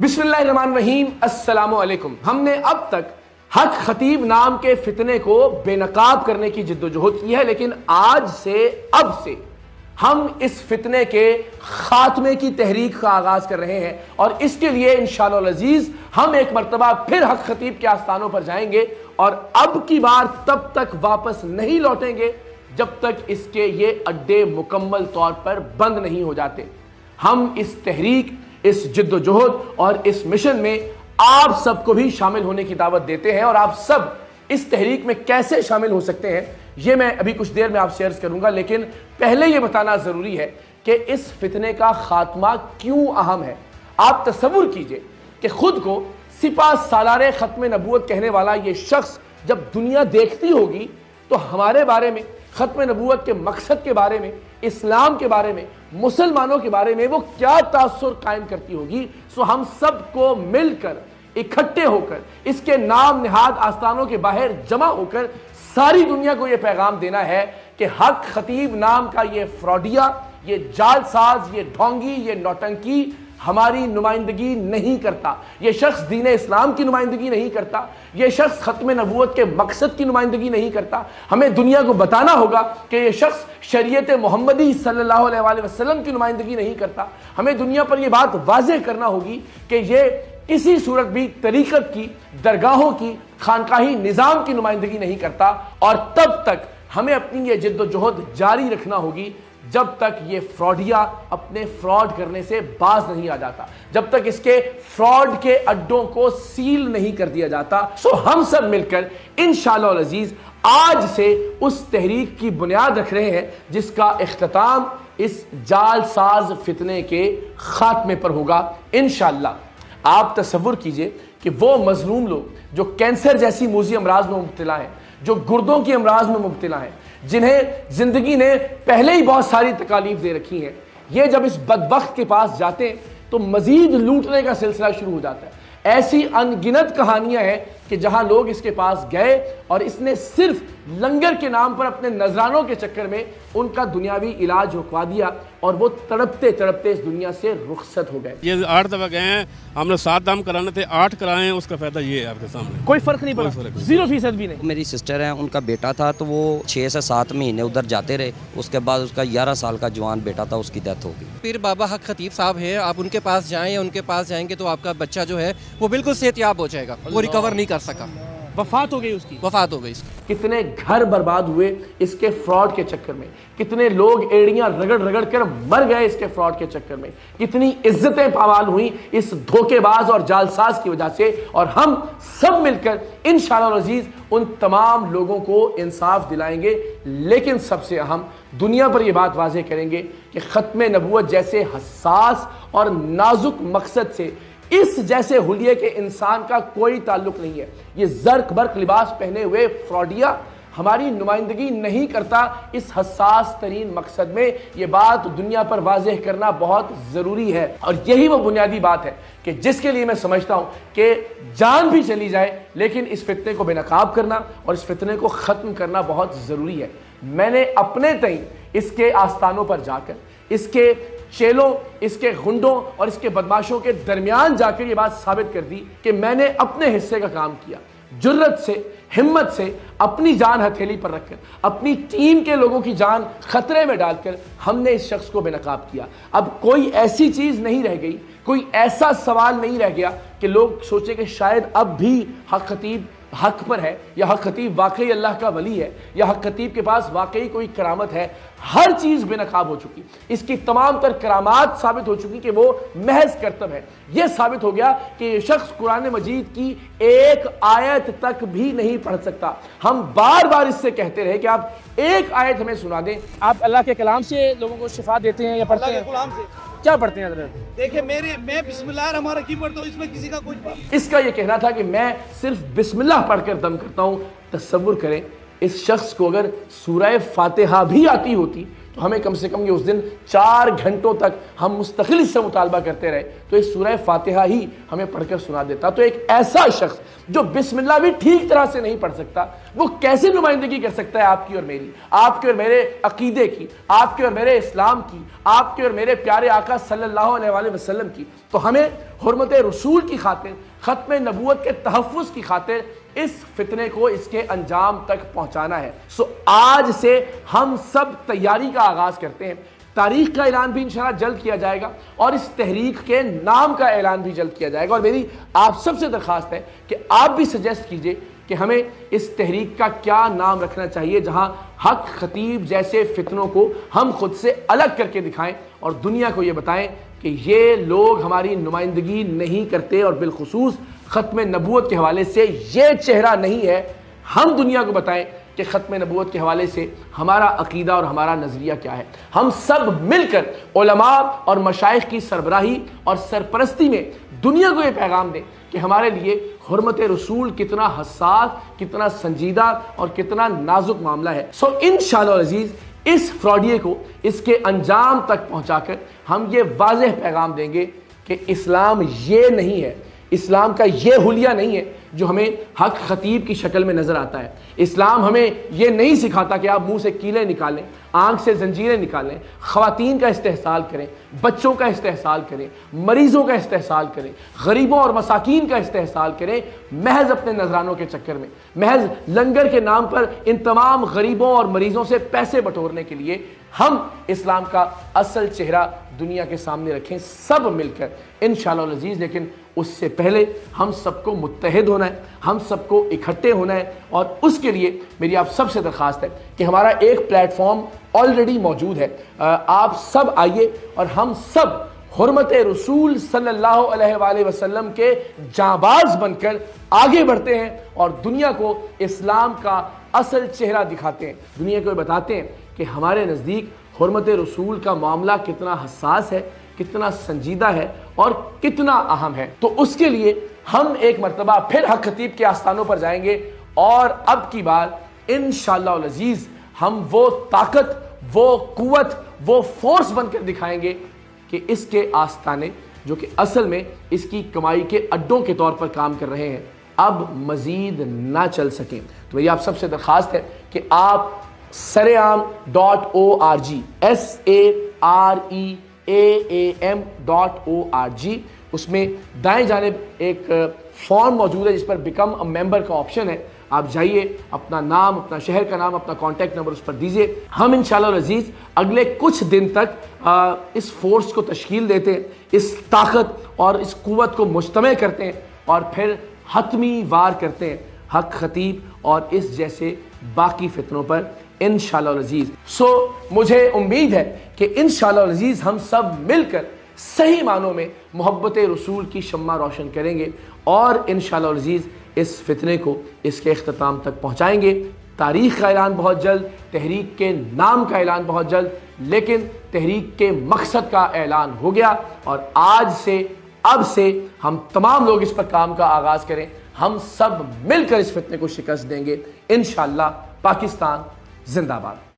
बिस्मिल्लाहिर्रहमानिर्रहीम, अस्सलामु अलैकुम। हमने अब तक हक खतीब नाम के फितने को बेनकाब करने की जिद्दोजहद की है, लेकिन आज से अब से हम इस फितने के खात्मे की तहरीक का आगाज कर रहे हैं और इसके लिए इंशाअल्लाह अज़ीज हम एक मर्तबा फिर हक खतीब के आस्थानों पर जाएंगे और अब की बार तब तक वापस नहीं लौटेंगे जब तक इसके ये अड्डे मुकम्मल तौर पर बंद नहीं हो जाते। हम इस तहरीक, इस जिद्दोजहद और इस मिशन में आप सबको भी शामिल होने की दावत देते हैं और आप सब इस तहरीक में कैसे शामिल हो सकते हैं ये मैं अभी कुछ देर में आपसे अर्ज करूंगा, लेकिन पहले ये बताना जरूरी है कि इस फितने का खात्मा क्यों अहम है। आप तसव्वुर कीजिए कि खुद को सिपा सालारे खत्म नबूवत कहने वाला ये शख्स जब दुनिया देखती होगी तो हमारे बारे में, खत्म नबूवत के मकसद के बारे में, इस्लाम के बारे में, मुसलमानों के बारे में वो क्या तासुर कायम करती होगी। सो हम सबको मिलकर इकट्ठे होकर इसके नाम निहाद आस्थानों के बाहर जमा होकर सारी दुनिया को ये पैगाम देना है कि हक खतीब नाम का ये फ्रॉडिया, ये जालसाज, ये ढोंगी, ये नौटंकी हमारी नुमाइंदगी नहीं करता। ये शख्स दीन इस्लाम की नुमाइंदगी नहीं करता, ये शख्स खत्म नबूवत के मकसद की नुमाइंदगी नहीं करता। हमें दुनिया को बताना होगा कि ये शख्स शरीयत मोहम्मदी सल्लल्लाहु अलैहि वसल्लम की नुमाइंदगी नहीं करता। हमें दुनिया पर यह बात वाज़ेह करना होगी कि ये किसी सूरत भी तरीक़त की, दरगाहों की, खानकाही निज़ाम की नुमाइंदगी नहीं करता। और तब तक हमें अपनी ये जिद्दोजहद जारी रखना होगी जब तक ये फ्रॉडिया अपने फ्रॉड करने से बाज नहीं आ जाता, जब तक इसके फ्रॉड के अड्डों को सील नहीं कर दिया जाता। सो हम सब मिलकर इंशाअल्लाह अज़ीज आज से उस तहरीक की बुनियाद रख रहे हैं जिसका इख्तिताम इस जालसाज फितने के खात्मे पर होगा इंशाअल्लाह। आप तसव्वुर कीजिए कि वो मजलूम लोग जो कैंसर जैसी मूजी अमराज में मुब्तला हैं, जो गुर्दों की अमराज में मुब्तला हैं, जिन्हें जिंदगी ने पहले ही बहुत सारी तकालीफ दे रखी हैं, ये जब इस बदबख्त के पास जाते हैं तो मजीद लूटने का सिलसिला शुरू हो जाता है। ऐसी अनगिनत कहानियां हैं कि जहां लोग इसके पास गए और इसने सिर्फ लंगर के नाम पर अपने नजरानों के चक्कर में उनका दुनियावी इलाज रुकवा दिया और वो तड़पते तड़पते इस दुनिया से रुखसत हो गए। ये 8 दफा गए हैं, हमने 7 दाम कराने थे, 8 कराए हैं, उसका फायदा ये है आपके सामने। कोई फर्क नहीं पड़ा, 0% भी नहीं। मेरी सिस्टर है, उनका बेटा था तो वो 6 से 7 महीने उधर जाते रहे, उसके बाद उसका 11 साल का जवान बेटा था, उसकी डेथ हो गई। फिर बाबा हक खतीब साहब है, आप उनके पास जाएं या उनके पास जाएंगे तो आपका बच्चा जो है वो बिल्कुल सेहतयाब हो जाएगा। वो रिकवर नहीं कर सका, वफात हो गई उसकी, वफात हो गई इसकी। कितने घर बर्बाद हुए इसके फ्रॉड के चक्कर में, कितने लोग एड़ियां रगड़ रगड़ कर मर गए इसके फ्रॉड के चक्कर में, कितनी इज्जतें पामाल हुई इस धोखेबाज और जालसाज की वजह से। और हम सब मिलकर इंशाअल्लाह अज़ीज उन तमाम लोगों को इंसाफ दिलाएंगे, लेकिन सबसे अहम दुनिया पर यह बात वाज़ेह करेंगे कि खत्म नबूवत जैसे हसास और नाजुक मकसद से इस जैसे हुलिये के इंसान का कोई ताल्लुक नहीं है। ये जर्क बर्क लिबास पहने हुए फ्रॉडिया हमारी नुमाइंदगी नहीं करता इस हसास तरीन मकसद में। ये बात दुनिया पर वाज़ेह करना बहुत ज़रूरी है और यही वो बुनियादी बात है कि जिसके लिए मैं समझता हूँ कि जान भी चली जाए लेकिन इस फितने को बेनकाब करना और इस फितने को ख़त्म करना बहुत ज़रूरी है। मैंने अपने तई इसके आस्थानों पर जाकर इसके चेलों, इसके गुंडों और इसके बदमाशों के दरमियान जाकर ये बात साबित कर दी कि मैंने अपने हिस्से का काम किया। जुर्रत से, हिम्मत से, अपनी जान हथेली पर रखकर, अपनी टीम के लोगों की जान खतरे में डालकर हमने इस शख्स को बेनकाब किया। अब कोई ऐसी चीज नहीं रह गई, कोई ऐसा सवाल नहीं रह गया कि लोग सोचे कि शायद अब भी हक खतीब हक पर है या हक खतीब वाकई अल्लाह का वली है या हक खतीब के पास वाकई कोई करामत है। हर चीज बेनकाब हो चुकी, इसकी तमाम तर करामात साबित हो चुकी कि वो महज करतब है। यह साबित हो गया कि ये शख्स कुरान मजीद की एक आयत तक भी नहीं पढ़ सकता। हम बार बार इससे कहते रहे कि आप एक आयत हमें सुना दें। आप अल्लाह के कलाम से लोगों को शिफा देते हैं या पढ़ते हैं? कलाम से क्या पढ़ते हैं? देखिए मैं बिस्मिल्लाहिर्रहमानिर्रहीम पढ़ता हूँ, इसमें किसी का कोई इसका ये कहना था कि मैं सिर्फ बिस्मिल्लाह पढ़कर दम करता हूँ। तसव्वुर करें इस शख्स को अगर सूरह फातिहा भी आती होती تو ہمیں کم سے کم یہ اس دن 4 گھنٹوں تک ہم مستقل اس سے مطالبہ کرتے رہے تو اس سورہ فاتحہ ہی ہمیں پڑھ کر سنا دیتا. تو ایک ایسا شخص جو بسم اللہ بھی ٹھیک طرح سے نہیں پڑھ سکتا وہ کیسے نمائندگی کر سکتا ہے آپ کی اور میری, آپ کے اور میرے عقیدے کی, آپ کے اور میرے اسلام کی, آپ کے اور میرے پیارے آقا صلی اللہ علیہ وآلہ وسلم کی. تو ہمیں حرمت رسول کی خاطر, ختم نبوت کے تحفظ کی خاطر اس فتنے کو اس کے انجام تک پہنچانا ہے. آج سے ہم سب تیاری کا آغاز کرتے ہیں. تاریخ کا اعلان بھی انشاءاللہ جلد کیا جائے گا اور اس تحریک کے نام کا اعلان بھی جلد کیا جائے گا. اور میری آپ سب سے درخواست ہے کہ آپ بھی سجیسٹ کیجئے کہ ہمیں اس تحریک کا کیا نام رکھنا چاہیے جہاں حق خطیب جیسے فتنوں کو ہم خود سے الگ کر کے دکھائیں اور دنیا کو یہ بتائیں کہ یہ لوگ ہماری نمائندگی نہیں کرتے, اور بالخصوص ختم نبوت کے حوالے سے یہ چہرہ نہیں ہے. ہم دنیا کو بتائیں کہ ختم نبوت کے حوالے سے ہمارا عقیدہ اور ہمارا نظریہ کیا ہے. ہم سب مل کر علماء اور مشائخ کی سربراہی اور سرپرستی میں دنیا کو یہ پیغام دیں کہ ہمارے لیے حرمت رسول کتنا حساس, کتنا سنجیدہ اور کتنا نازک معاملہ ہے. انشاءاللہ العزیز اس فراڈیے کو اس کے انجام تک پہنچا کر ہم یہ واضح پیغام دیں گے کہ اسلام یہ نہیں ہے, اسلام کا یہ حلیہ نہیں ہے جو ہمیں حق خطیب کی شکل میں نظر آتا ہے. اسلام ہمیں یہ نہیں سکھاتا کہ آپ منہ سے کیلیں نکالیں, آنکھ سے زنجیریں نکالیں, خواتین کا استحصال کریں, بچوں کا استحصال کریں, مریضوں کا استحصال کریں, غریبوں اور مساکین کا استحصال کریں, محض اپنے نذرانوں کے چکر میں, محض لنگر کے نام پر ان تمام غریبوں اور مریضوں سے پیسے بٹورنے کے لیے ہم اسلام کا اصل چہرہ دنیا کے سامنے رکھیں سب مل کر انشاءاللہ العزیز. لیکن اس سے پہلے ہم سب کو متحد ہونا ہے, ہم سب کو اکٹھے ہونا ہے, اور اس کے لیے میری آپ سب سے درخواست ہے کہ ہمارا ایک پلیٹ فارم آلریڈی موجود ہے. آپ سب آئیے اور ہم سب حرمت رسول صلی اللہ علیہ وآلہ وسلم کے جانباز بن کر آگے بڑھتے ہیں اور دنیا کو اسلام کا اصل چہرہ دکھاتے ہیں. دنیا کو بتاتے ہیں کہ ہمارے نزدیک حرمت رسول کا معاملہ کتنا حساس ہے, کتنا سنجیدہ ہے اور کتنا اہم ہے. تو اس کے لیے ہم ایک مرتبہ پھر حق خطیب کے آستانوں پر جائیں گے اور اب کی بار انشاءاللہ العزیز ہم وہ طاقت, وہ قوت, وہ فورس بن کر دکھائیں گے کہ اس کے آستانے جو کہ اصل میں اس کی کمائی کے اڈوں کے طور پر کام کر رہے ہیں اب مزید نہ چل سکیں. تو میری آپ سب سے درخواست ہے کہ آپ saream.org saream.org اس میں دائیں جانب ایک فارم موجود ہے جس پر بیکم اے ممبر کا آپشن ہے. آپ جائیے, اپنا نام, اپنا شہر کا نام, اپنا کانٹیکٹ نمبر اس پر دیجئے. ہم انشاءاللہ العزیز اگلے کچھ دن تک اس فورس کو تشکیل دیتے ہیں, اس طاقت اور اس قوت کو مجتمع کرتے ہیں اور پھر حتمی وار کرتے ہیں حق خطیب اور اس جیسے باقی فتنوں پر انشاءاللہ العزیز. مجھے امید ہے کہ انشاءاللہ العزیز ہم سب مل کر صحیح معنوں میں محبت رسول کی شمع روشن کریں گے اور انشاءاللہ العزیز اس فتنے کو اس کے اختتام تک پہنچائیں گے. تاریخ کا اعلان بہت جلد, تحریک کے نام کا اعلان بہت جلد, لیکن تحریک کے مقصد کا اعلان ہو گیا اور آج سے اب سے ہم تمام لوگ اس پر کام کا آغاز کریں. ہم سب مل کر اس فتنے کو شکست دیں گے انشاءاللہ. پاکستان زندہ باد.